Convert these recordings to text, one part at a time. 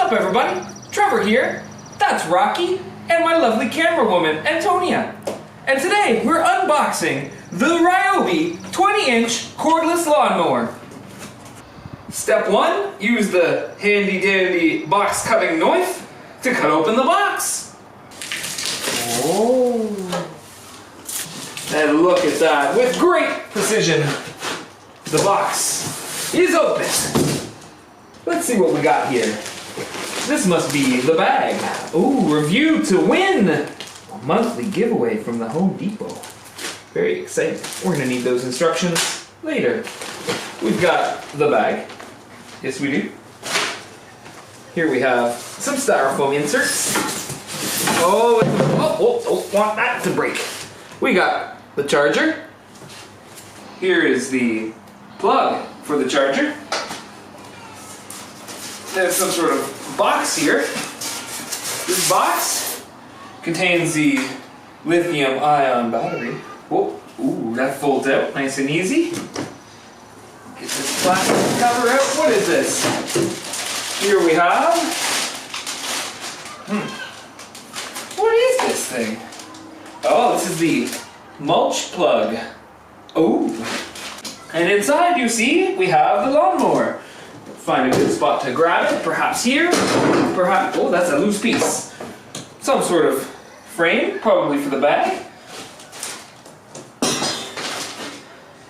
up, everybody? Trevor here. That's Rocky and my lovely camera woman, Antonia. And today we're unboxing the Ryobi 20-inch cordless lawnmower. Step 1, use the handy dandy box cutting knife to cut open the box. Oh. And look at that, with great precision, the box is open. Let's see what we got here. This must be the bag. Ooh, review to win! A monthly giveaway from the Home Depot. Very exciting. We're gonna need those instructions later. We've got the bag. Yes, we do. Here we have some styrofoam inserts. Oh, want that to break. We got the charger. Here is the plug for the charger. There's some sort of box here. This box contains the lithium-ion battery. Whoa, ooh, that folds out nice and easy. Get this plastic cover out. What is this? Here we have. What is this thing? Oh, this is the mulch plug. Oh, and inside you see we have the lawnmower. Find a good spot to grab it, perhaps here, perhaps, oh, that's a loose piece. Some sort of frame, probably for the bag.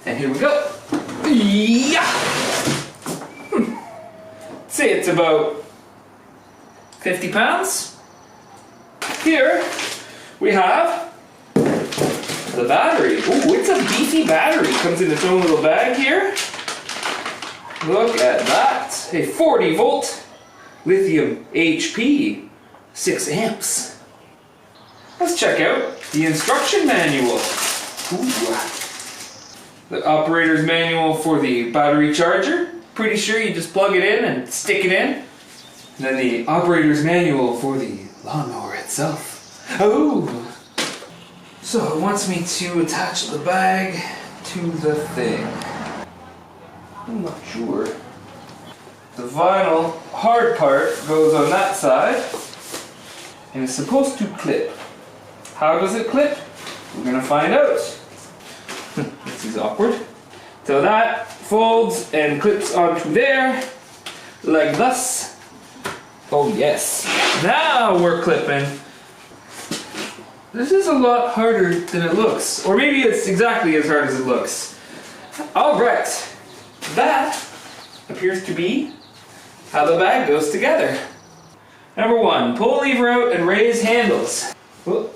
And here we go. Yeah! Say it's about 50 pounds. Here we have the battery. Ooh, it's a beefy battery. Comes in its own little bag here. Look at that. A 40 volt lithium HP, 6 amps. Let's check out the instruction manual. Ooh. The operator's manual for the battery charger. Pretty sure you just plug it in and stick it in. And then the operator's manual for the lawnmower itself. Oh! So it wants me to attach the bag to the thing. I'm not sure. The vinyl hard part goes on that side and it's supposed to clip. How does it clip? We're gonna find out. This is awkward. So that folds and clips onto there like this. Oh yes. Now we're clipping. This is a lot harder than it looks. Or maybe it's exactly as hard as it looks. Alright. That appears to be how the bag goes together. Number 1, pull lever out and raise handles. Oh,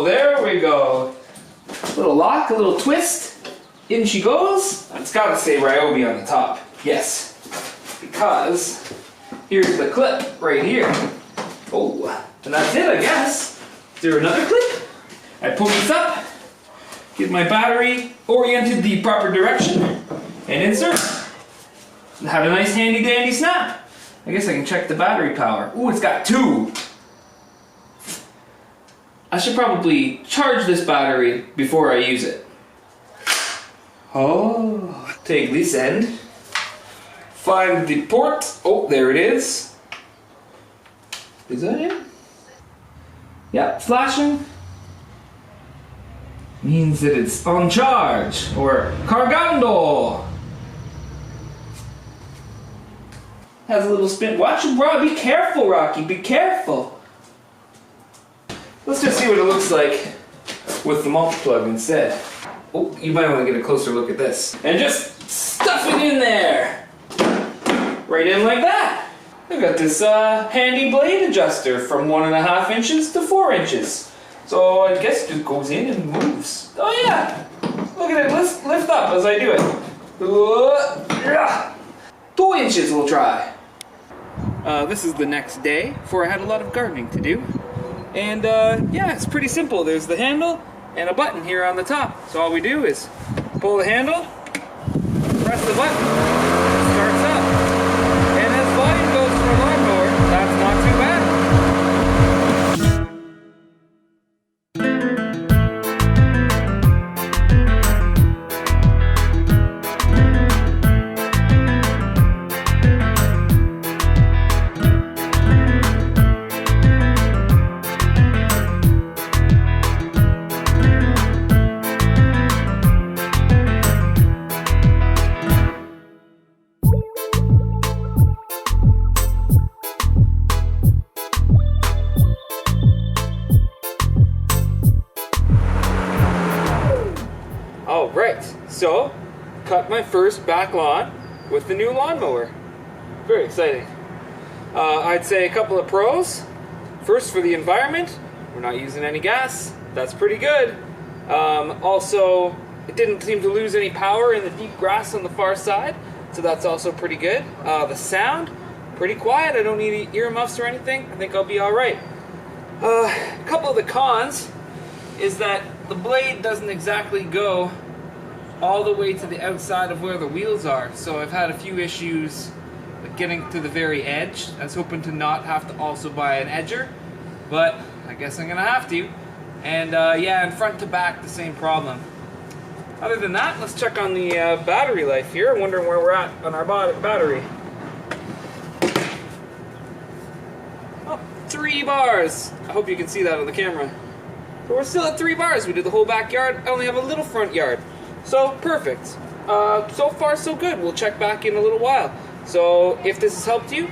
there we go. A little lock, a little twist. In she goes. It's got to say Ryobi on the top. Yes. Because here's the clip right here. Oh, and that's it, I guess. Is there another clip? I pull this up. Get my battery oriented the proper direction and insert. And have a nice handy dandy snap. I guess I can check the battery power. Ooh, it's got 2. I should probably charge this battery before I use it. Oh, take this end. Find the port. Oh, there it is. Is that it? Yeah, flashing. Means that it's on charge, or cargando. Has a little spin. Watch it, Rob. Be careful, Rocky. Be careful. Let's just see what it looks like with the mulch plug instead. Oh, you might want to get a closer look at this. And just stuff it in there. Right in like that. I've got this handy blade adjuster from 1.5 inches to 4 inches. So I guess it just goes in and moves. Oh yeah! Look at it, lift up as I do it. 2 inches we'll try. This is the next day, for I had a lot of gardening to do. And yeah, it's pretty simple. There's the handle and a button here on the top. So all we do is pull the handle, press the button, it starts up. And as volume goes for a lawnmower, that's not too bad. my first back lawn with the new lawnmower. Very exciting. I'd say a couple of pros. First, for the environment, we're not using any gas. That's pretty good. Also, it didn't seem to lose any power in the deep grass on the far side, so that's also pretty good. The sound, pretty quiet. I don't need earmuffs or anything. I think I'll be all right. A couple of the cons is that the blade doesn't exactly go all the way to the outside of where the wheels are, so I've had a few issues with getting to the very edge. I was hoping to not have to also buy an edger, but I guess I'm gonna have to. And yeah, and front to back, the same problem. Other than that, let's check on the battery life here. I'm wondering where we're at on our battery. Oh, 3 bars. I hope you can see that on the camera. So we're still at 3 bars. We did the whole backyard. I only have a little front yard. So, perfect. So far, so good. We'll check back in a little while. So, if this has helped you,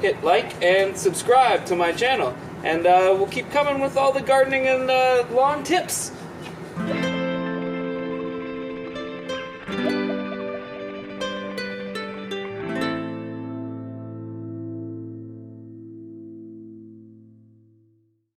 hit like and subscribe to my channel. And we'll keep coming with all the gardening and lawn tips.